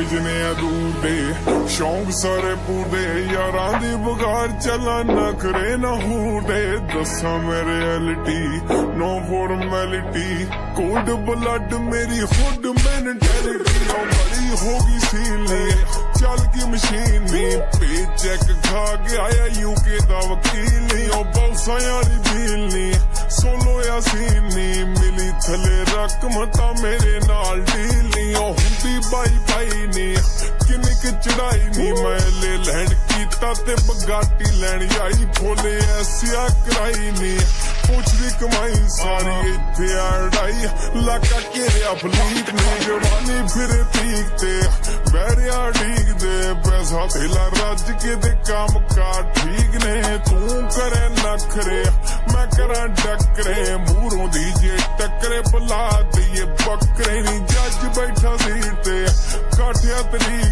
सजने दूर दे शौक सारे पूरे यारां दी बगार चला नखरे न हूरदे दसा मेरे reality no formality cold blood मेरी हुड मेंटेलिटी बड़ी होगी सीली चल की मशीन नी पे चेक खा के आया यूके दा वकील नी ओ बौसा यारी डील नी सोलो या सीन नी मिली थले रकम ता मेरे नाल डील नी ओ हुंदी बाई बाई नी किन्नी की चढ़ाई नी मैं ले लैंड कीता ते बगाटी लैन आई फुल ऐसिया कराई नी पुछदी कमाई सारी इत्थे अड़ाई लाका घेरिया फलीट नी जवानी फिरे पीक ते बैरिया ठीक दे पैसा थेला रज के दे काम कार ठीक ने तू करे नखरे मैं करा डकरे मूरों दी जे टकरे बुला दिए बकरे नी जज बैठा सीट ते काठिया तरी